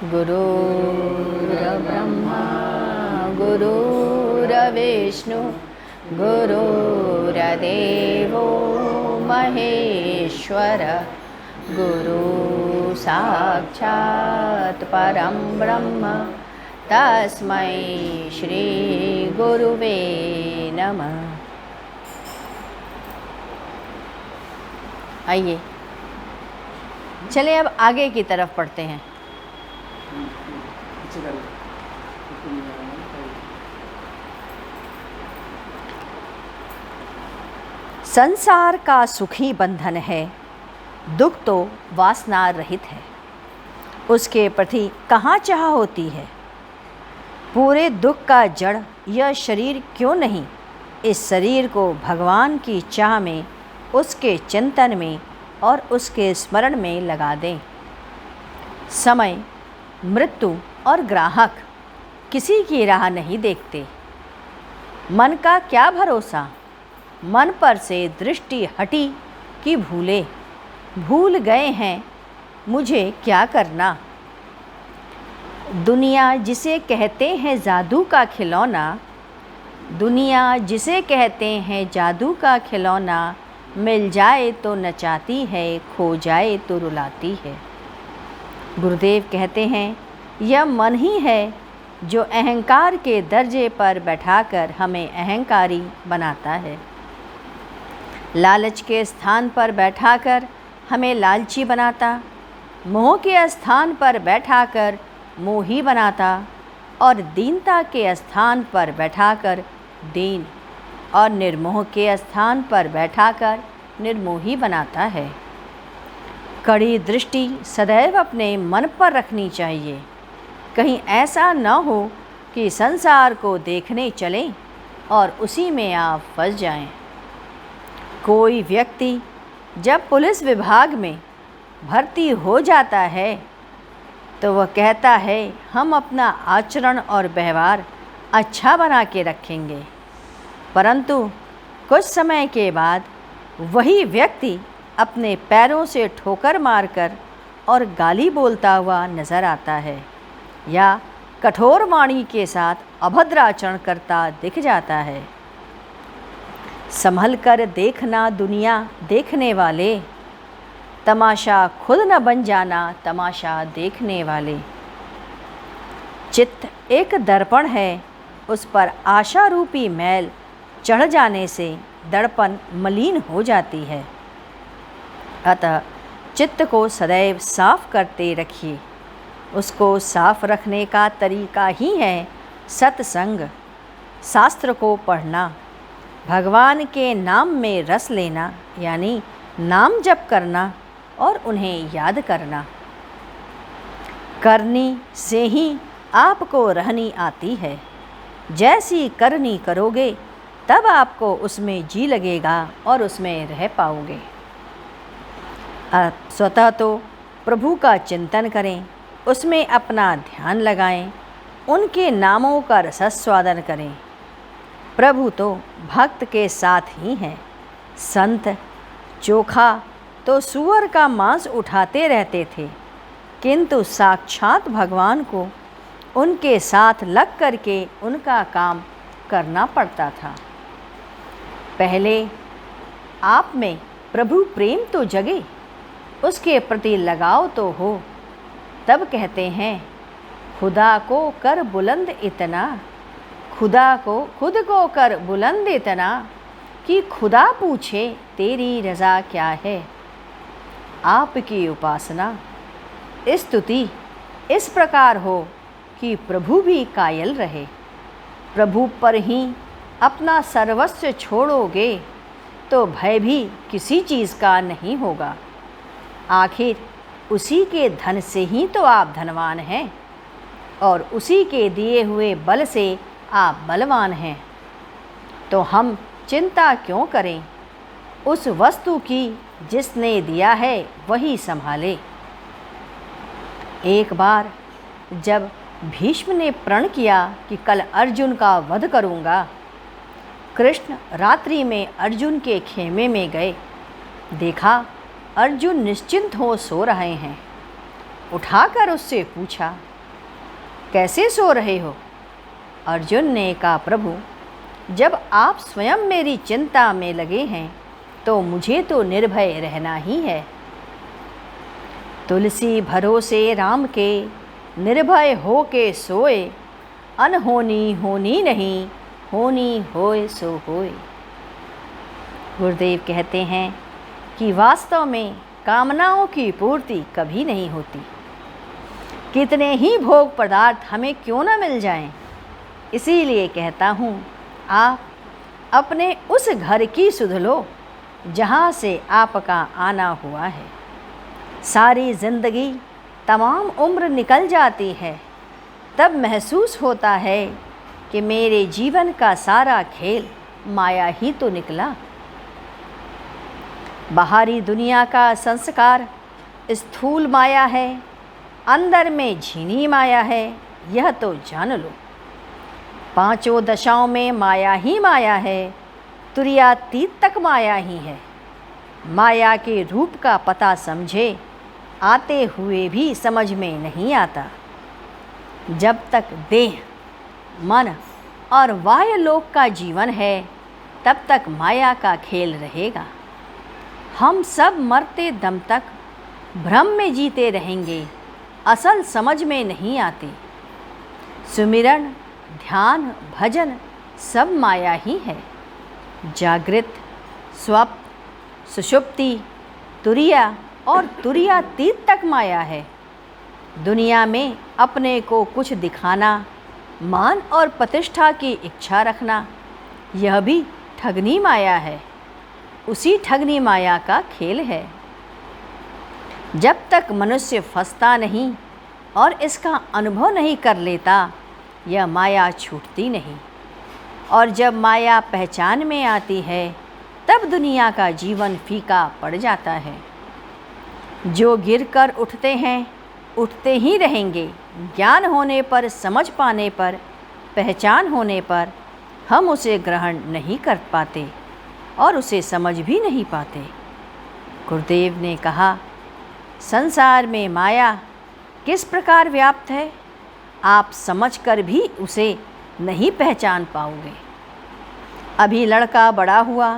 गुरुर्ब्रह्मा गुरुर्विष्णु गुरुर्देवो महेश्वर गुरु साक्षात् परं ब्रह्म तस्मै श्री गुरुवे नमः। आइए चलिए अब आगे की तरफ पढ़ते हैं। संसार का सुखी बंधन है, दुख तो वासना रहित है। उसके प्रति कहाँ चाह होती है। पूरे दुख का जड़ यह शरीर क्यों नहीं इस शरीर को भगवान की चाह में, उसके चिंतन में और उसके स्मरण में लगा दें। समय, मृत्यु और ग्राहक किसी की राह नहीं देखते। मन का क्या भरोसा, मन पर से दृष्टि हटी कि भूल गए हैं मुझे क्या करना। दुनिया जिसे कहते हैं जादू का खिलौना, दुनिया जिसे कहते हैं जादू का खिलौना, मिल जाए तो नचाती है, खो जाए तो रुलाती है। गुरुदेव कहते हैं यह मन ही है जो अहंकार के दर्जे पर बैठाकर हमें अहंकारी बनाता है। लालच के स्थान पर बैठाकर हमें लालची बनाता, मोह के स्थान पर बैठाकर मोही बनाता और दीनता के स्थान पर बैठाकर दीन और निर्मोह के स्थान पर बैठाकर निर्मोही बनाता है। कड़ी दृष्टि सदैव अपने मन पर रखनी चाहिए। कहीं ऐसा न हो कि संसार को देखने चलें और उसी में आप फंस जाएं। कोई व्यक्ति जब पुलिस विभाग में भर्ती हो जाता है तो वह कहता है हम अपना आचरण और व्यवहार अच्छा बना के रखेंगे, परंतु कुछ समय के बाद वही व्यक्ति अपने पैरों से ठोकर मारकर और गाली बोलता हुआ नज़र आता है या कठोर वाणी के साथ अभद्र आचरण करता दिख जाता है। संभल कर देखना दुनिया देखने वाले, तमाशा खुद न बन जाना तमाशा देखने वाले। चित्त एक दर्पण है, उस पर आशा रूपी मैल चढ़ जाने से दर्पण मलिन हो जाती है। अतः चित्त को सदैव साफ करते रखिए। उसको साफ रखने का तरीका ही है सत्संग, शास्त्र को पढ़ना, भगवान के नाम में रस लेना यानी नाम जप करना और उन्हें याद करना। करनी से ही आपको रहनी आती है। जैसी करनी करोगे तब आपको उसमें जी लगेगा और उसमें रह पाओगे। स्वतः तो प्रभु का चिंतन करें, उसमें अपना ध्यान लगाएं, उनके नामों का रसस्वादन करें। प्रभु तो भक्त के साथ ही हैं। संत चोखा तो सूअर का मांस उठाते रहते थे, किंतु साक्षात भगवान को उनके साथ लग करके उनका काम करना पड़ता था। पहले आप में प्रभु प्रेम तो जगे, उसके प्रति लगाव तो हो, तब कहते हैं खुदा को कर बुलंद इतना, खुदा को खुद को कर बुलंद इतना कि खुदा पूछे तेरी रज़ा क्या है। आपकी उपासना स्तुति इस प्रकार हो कि प्रभु भी कायल रहे। प्रभु पर ही अपना सर्वस्व छोड़ोगे तो भय भी किसी चीज़ का नहीं होगा। आखिर उसी के धन से ही तो आप धनवान हैं और उसी के दिए हुए बल से आप बलवान हैं। तो हम चिंता क्यों करें उस वस्तु की जिसने दिया है वही संभाले। एक बार जब भीष्म ने प्रण किया कि कल अर्जुन का वध करूँगा, कृष्ण रात्रि में अर्जुन के खेमे में गए। देखा अर्जुन निश्चिंत हो सो रहे हैं। उठाकर उससे पूछा, कैसे सो रहे हो? अर्जुन ने कहा, प्रभु, जब आप स्वयं मेरी चिंता में लगे हैं तो मुझे तो निर्भय रहना ही है। तुलसी भरोसे राम के, निर्भय हो के सोए, अनहोनी होनी नहीं, होनी होए सो होए। गुरुदेव कहते हैं कि वास्तव में कामनाओं की पूर्ति कभी नहीं होती। कितने ही भोग पदार्थ हमें क्यों न मिल जाएं, इसीलिए कहता हूँ, आप अपने उस घर की सुध लो जहाँ से आपका आना हुआ है। सारी ज़िंदगी, तमाम उम्र निकल जाती है, तब महसूस होता है कि मेरे जीवन का सारा खेल माया ही तो निकला। बाहरी दुनिया का संस्कार स्थूल माया है, अंदर में झीनी माया है, यह तो जान लो। पांचों दशाओं में माया ही माया है, तुरीयातीत तक माया ही है। माया के रूप का पता समझे आते हुए भी समझ में नहीं आता। जब तक देह, मन और बाह्य लोक का जीवन है, तब तक माया का खेल रहेगा। हम सब मरते दम तक भ्रम में जीते रहेंगे, असल समझ में नहीं आती। सुमिरन, ध्यान, भजन सब माया ही है। जागृत, स्वप्न, सुषुप्ति, तुरीया और तुरीयातीत तक माया है। दुनिया में अपने को कुछ दिखाना, मान और प्रतिष्ठा की इच्छा रखना, यह भी ठगनी माया है। उसी ठगनी माया का खेल है। जब तक मनुष्य फंसता नहीं और इसका अनुभव नहीं कर लेता, यह माया छूटती नहीं। और जब माया पहचान में आती है, तब दुनिया का जीवन फीका पड़ जाता है। जो गिरकर उठते हैं, उठते ही रहेंगे। ज्ञान होने पर, समझ पाने पर, पहचान होने पर हम उसे ग्रहण नहीं कर पाते और उसे समझ भी नहीं पाते। गुरुदेव ने कहा, संसार में माया किस प्रकार व्याप्त है, आप समझकर भी उसे नहीं पहचान पाओगे। अभी लड़का बड़ा हुआ,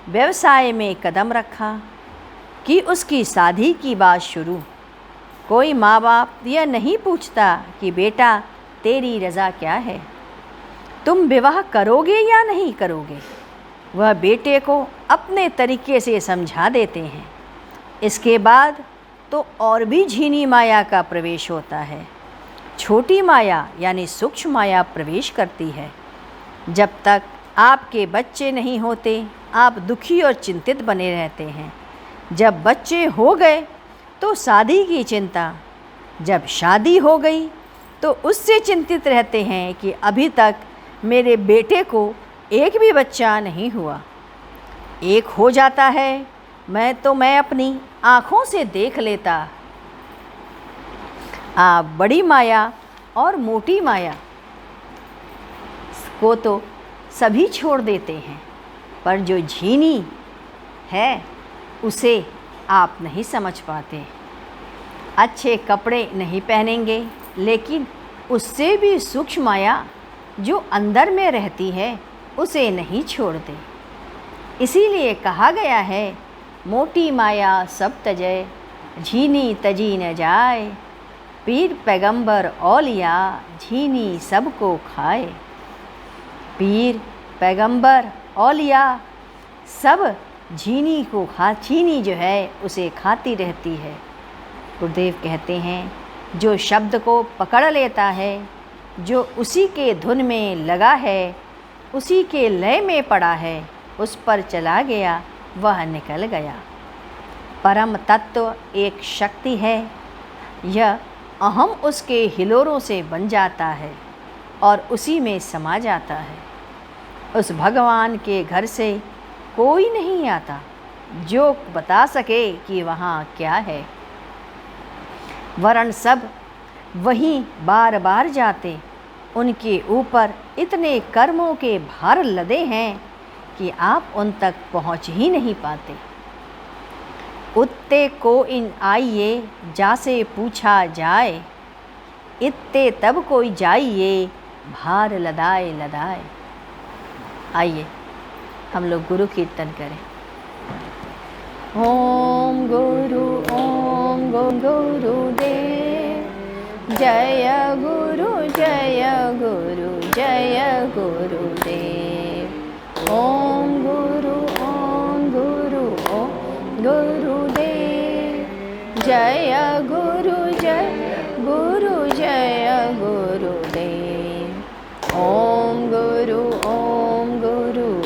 व्यवसाय में कदम रखा कि उसकी शादी की बात शुरू। कोई माँ बाप यह नहीं पूछता कि बेटा तेरी रज़ा क्या है, तुम विवाह करोगे या नहीं करोगे। वह बेटे को अपने तरीके से समझा देते हैं। इसके बाद तो और भी झीनी माया का प्रवेश होता है। छोटी माया यानी सूक्ष्म माया प्रवेश करती है। जब तक आपके बच्चे नहीं होते, आप दुखी और चिंतित बने रहते हैं। जब बच्चे हो गए तो शादी की चिंता, जब शादी हो गई तो उससे चिंतित रहते हैं कि अभी तक मेरे बेटे को एक भी बच्चा नहीं हुआ। एक हो जाता है मैं अपनी आँखों से देख लेता। आप बड़ी माया और मोटी माया को तो सभी छोड़ देते हैं, पर जो झीनी है उसे आप नहीं समझ पाते। अच्छे कपड़े नहीं पहनेंगे, लेकिन उससे भी सूक्ष्म माया जो अंदर में रहती है उसे नहीं छोड़ते। इसीलिए कहा गया है, मोटी माया सब तजय, झीनी तजी न जाए। पीर पैगंबर औलिया, झीनी सबको खाए। पीर पैगंबर औलिया सब झीनी को झीनी जो है उसे खाती रहती है। गुरुदेव कहते हैं, जो शब्द को पकड़ लेता है, जो उसी के धुन में लगा है, उसी के लय में पड़ा है, उस पर चला गया, वह निकल गया। परम तत्व एक शक्ति है। यह अहम उसके हिलोरों से बन जाता है और उसी में समा जाता है। उस भगवान के घर से कोई नहीं आता जो बता सके कि वहाँ क्या है। वरन सब वहीं बार बार जाते, उनके ऊपर इतने कर्मों के भार लदे हैं कि आप उन तक पहुँच ही नहीं पाते। उत्ते को इन आइए जासे पूछा जाए, इत्ते तब कोई जाइए, भार लदाए लदाए। आइए हम लोग गुरु कीर्तन करें। ओम गुरुदेव, जय गुरु जय गुरु जय गुरुदेव। ओम गुरु गुरुदेव, जय गुरु जय गुरुदेव। ओम गुरु गुरुदेव,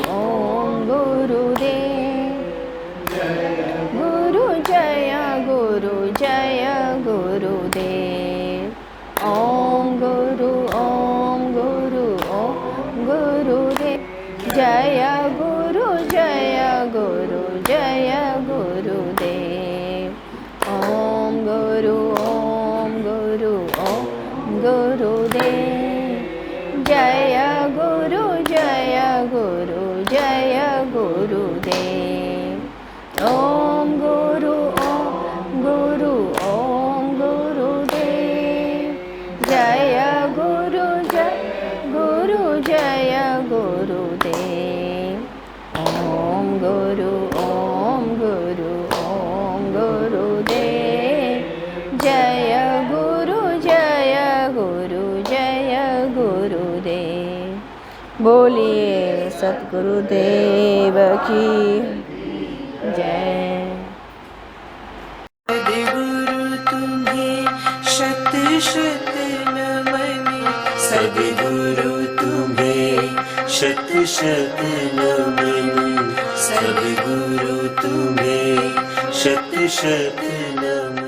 गुरु जय गुरुदेव। ओम गुरु गुरुदेव, जय गुरु जय गुरुदेव। ओम गुरु गुरुदेव, जय गुरु जय गुरुदेव। ओम गुरु गुरुदेव, जय गुरु जय गुरुदेव। ओम गुरु गुरुदेव, जय गुरु जय गुरुदेव। बोलिए सतगुरुदेव की जय। सद्गुरु तुम्हें शत शत नमन, सद्गुरु तुम्हें शत शत नमन, सद्गुरु तुम्हें शत शत नमन।